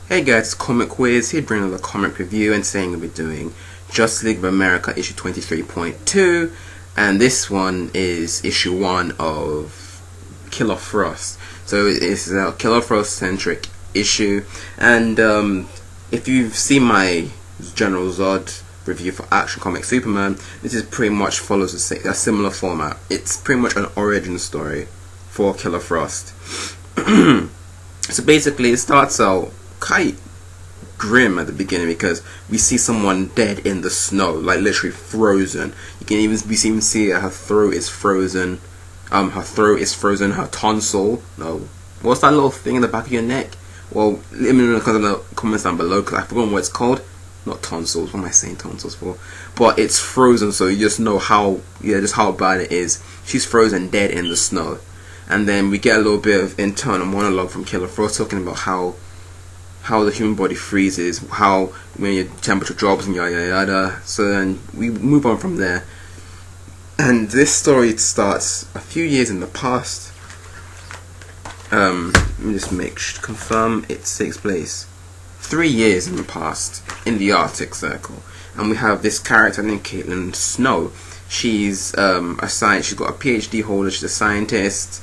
Hey guys, it's Comic Wiz here bringing another comic review, and today we'll be doing Justice League of America issue 23.2, and this one is issue 1 of Killer Frost. So it's a Killer Frost centric issue, and if you've seen my General Zod review for Action Comics Superman, this is pretty much follows a similar format. It's pretty much an origin story for Killer Frost. So basically it starts out quite grim at the beginning because we see someone dead in the snow, like literally frozen. You can even see her throat is frozen. Her tonsil. No, what's that little thing in the back of your neck? Well, let me know in the comments down below because I forgot what it's called. Not tonsils. What am I saying tonsils for? But it's frozen, so you just know how bad it is. She's frozen dead in the snow. And then we get a little bit of internal monologue from Killer Frost talking about how the human body freezes, how when your temperature drops and yada yada yada. So then we move on from there. And this story starts a few years in the past. Let me just confirm it takes place 3 years in the past in the Arctic Circle. And we have this character named Caitlin Snow. She's she's got a PhD holder, she's a scientist.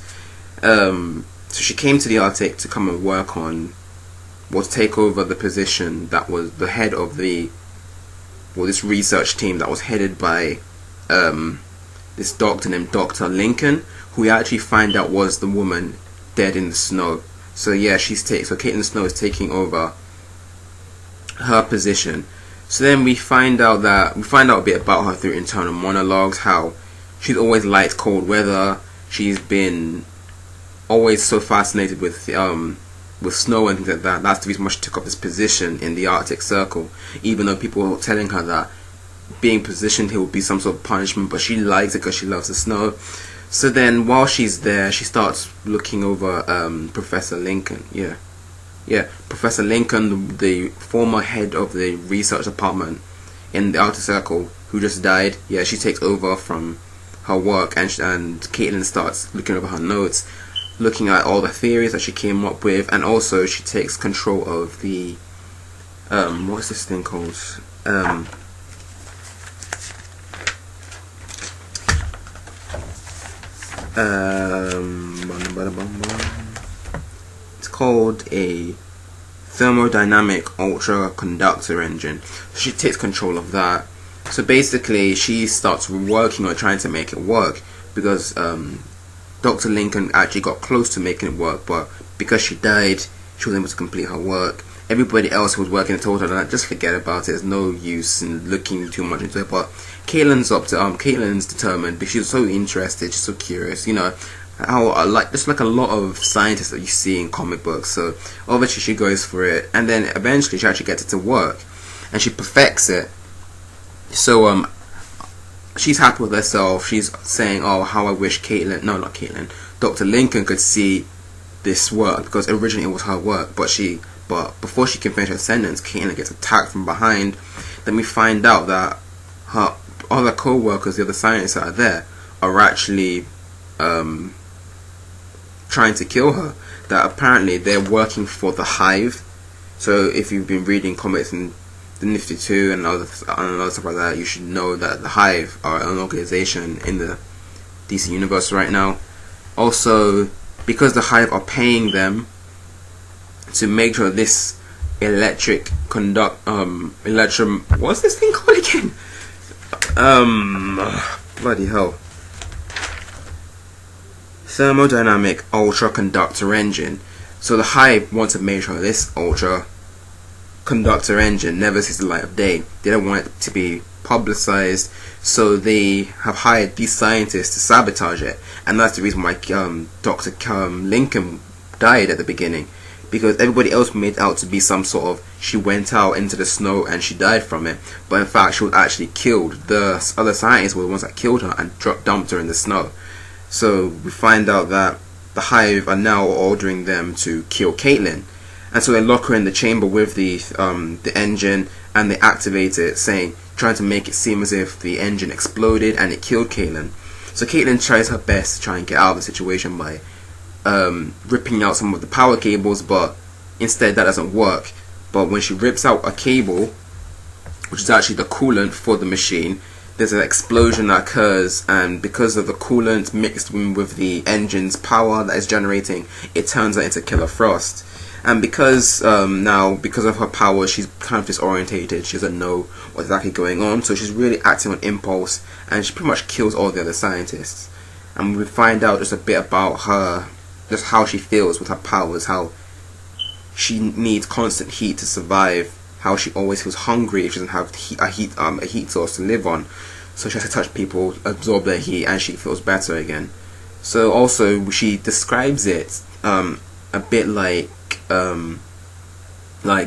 So she came to the Arctic to come and work on, to take over the position that was the head of this research team that was headed by this doctor named Dr. Lincoln, who we actually find out was the woman dead in the snow. So yeah, so Caitlin Snow is taking over her position. So then we find out a bit about her through internal monologues, how she's always liked cold weather. She's been always so fascinated with snow and things like that. That's the reason why she took up this position in the Arctic Circle, even though people were telling her that being positioned here would be some sort of punishment, but she likes it because she loves the snow. So then while she's there, she starts looking over Professor Lincoln. Professor Lincoln, the former head of the research department in the Arctic Circle, who just died. Yeah, she takes over from her work, and Caitlin starts looking over her notes, looking at all the theories that she came up with, and also she takes control of the what's this thing called? It's called a thermodynamic ultra conductor engine. So she takes control of that. So basically she starts working on trying to make it work, because Dr. Lincoln actually got close to making it work, but because she died, she wasn't able to complete her work. Everybody else who was working told her that just forget about it, there's no use in looking too much into it. But Caitlin's determined because she's so interested, she's so curious, you know, how just like a lot of scientists that you see in comic books. So obviously she goes for it, and then eventually she actually gets it to work, and she perfects it. So she's happy with herself. She's saying, oh, how I wish Dr. Lincoln could see this work, because originally it was her work, but before she can finish her sentence, Caitlin gets attacked from behind. Then we find out that her other co-workers, the other scientists that are there, are actually trying to kill her. That apparently they're working for the Hive. So if you've been reading comics in the Nifty 2 and other stuff like that, you should know that the Hive are an organization in the DC universe right now. Also, because the Hive are paying them to make sure this what's this thing called again? Bloody hell. Thermodynamic ultra conductor engine. So the Hive want to make sure this ultra conductor engine never sees the light of day. They don't want it to be publicized, so they have hired these scientists to sabotage it. And that's the reason why Dr. Lincoln died at the beginning, because everybody else made out to be some sort of, she went out into the snow and she died from it, but in fact she was actually killed. The other scientists were the ones that killed her and dumped her in the snow. So we find out that the Hive are now ordering them to kill Caitlin, and so they lock her in the chamber with the engine, and they activate it, trying to make it seem as if the engine exploded and it killed Caitlin. So Caitlin tries her best to try and get out of the situation by ripping out some of the power cables, but instead that doesn't work. but when she rips out a cable, which is actually the coolant for the machine, there's an explosion that occurs, and because of the coolant mixed with the engine's power that is generating, it turns her into Killer Frost. And because because of her power, she's kind of disorientated. She doesn't know what's exactly going on, so she's really acting on impulse, and she pretty much kills all the other scientists. And we find out just a bit about her, just how she feels with her powers, how she needs constant heat to survive, how she always feels hungry if she doesn't have a heat source to live on. So she has to touch people, absorb their heat, and she feels better again. So also she describes it a bit like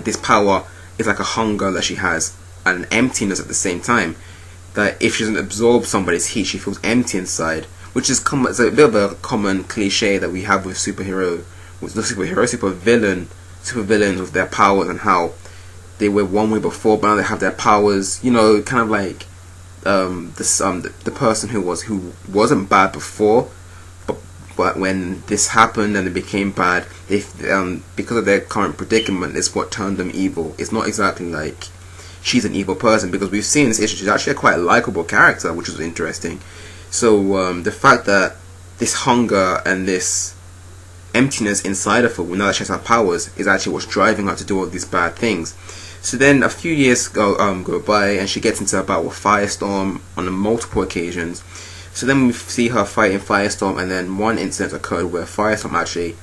this power is like a hunger that she has and an emptiness at the same time. That if she doesn't absorb somebody's heat, she feels empty inside, which is it's a bit of a common cliche that we have with super villains with their powers, and how they were one way before, but now they have their powers. You know, kind of like the person who wasn't bad before, but when this happened and they became bad, they because of their current predicament, it's what turned them evil. It's not exactly like she's an evil person, because we've seen this issue. She's actually a quite likable character, which is interesting. So the fact that this hunger and this emptiness inside of her, now that she has her powers, is actually what's driving her to do all these bad things. So then a few years go by, and she gets into a battle with Firestorm on multiple occasions. So then we see her fighting Firestorm, and then one incident occurred where Firestorm actually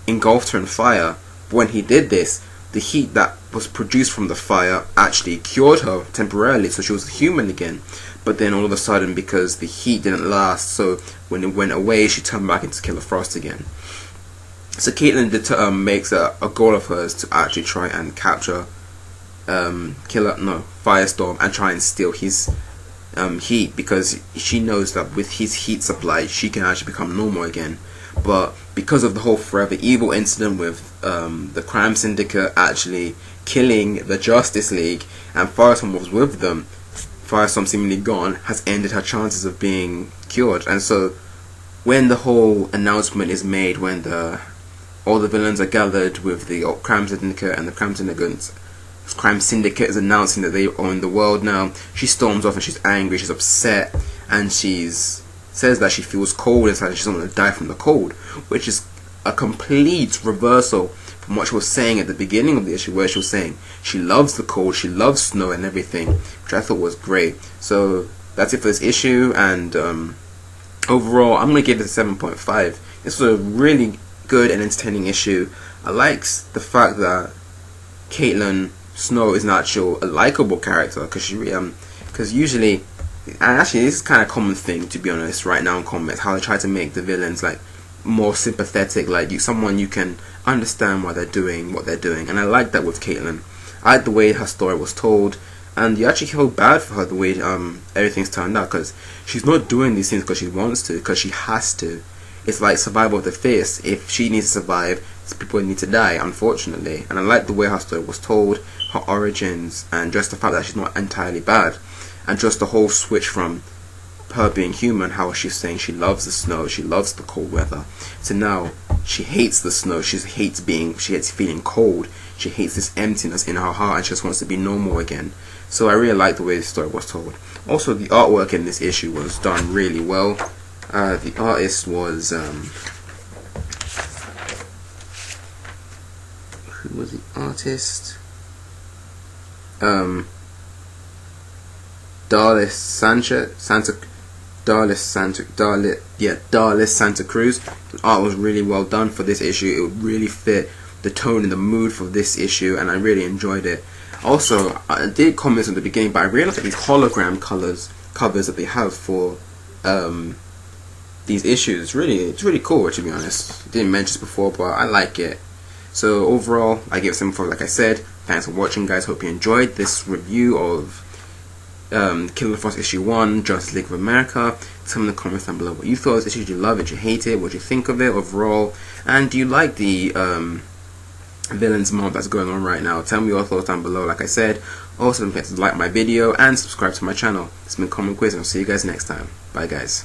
engulfed her in fire. But when he did this, the heat that was produced from the fire actually cured her temporarily, so she was human again. But then all of a sudden, because the heat didn't last, so when it went away, she turned back into Killer Frost again. So Caitlin makes a goal of hers to actually try and capture Firestorm and try and steal his heat, because she knows that with his heat supply she can actually become normal again. But because of the whole Forever Evil incident with the Crime Syndicate actually killing the Justice League, and Firestorm was with them, Firestorm seemingly gone, has ended her chances of being cured. And so when the whole announcement is made, when all the villains are gathered with the Crime Syndicate, and the Crime Syndicate is announcing that they own the world now, she storms off and she's angry, she's upset, and says that she feels cold inside and she doesn't want to die from the cold, which is a complete reversal from what she was saying at the beginning of the issue, where she was saying she loves the cold, she loves snow and everything, which I thought was great. So that's it for this issue, and overall I'm going to give it a 7.5. This was a really good and entertaining issue. I liked the fact that Caitlin Snow is an actual likable character, because usually, and actually this is kind of a common thing, to be honest, right now in comics, how they try to make the villains like more sympathetic, like someone you can understand why they're doing what they're doing. And I like that with Caitlin. I like the way her story was told, and you actually feel bad for her the way everything's turned out, because she's not doing these things because she wants to, because she has to. It's like survival of the fittest. If she needs to survive, people need to die, unfortunately. And I like the way her story was told, her origins, and just the fact that she's not entirely bad, and just the whole switch from her being human, how she's saying she loves the snow, she loves the cold weather, to now she hates the snow, she hates feeling cold, she hates this emptiness in her heart, and she just wants to be normal again. So I really like the way the story was told. Also, the artwork in this issue was done really well. The artist was who was the artist? Darlis Santa Cruz. The art was really well done for this issue. It really fit the tone and the mood for this issue, and I really enjoyed it. Also, I did comment at the beginning, but I realized that these hologram covers that they have for these issues, it's really cool, to be honest. Didn't mention this before, but I like it. So overall, I give it 7.5. Like I said, thanks for watching, guys. Hope you enjoyed this review of Killer Frost issue 1, Justice League of America. Tell me in the comments down below what you thought of this issue. Did you love it? Did you hate it? What do you think of it overall? And do you like the villains mob that's going on right now? Tell me your thoughts down below. Like I said, also don't forget to like my video and subscribe to my channel. It's been Comic Quiz, and I'll see you guys next time. Bye, guys.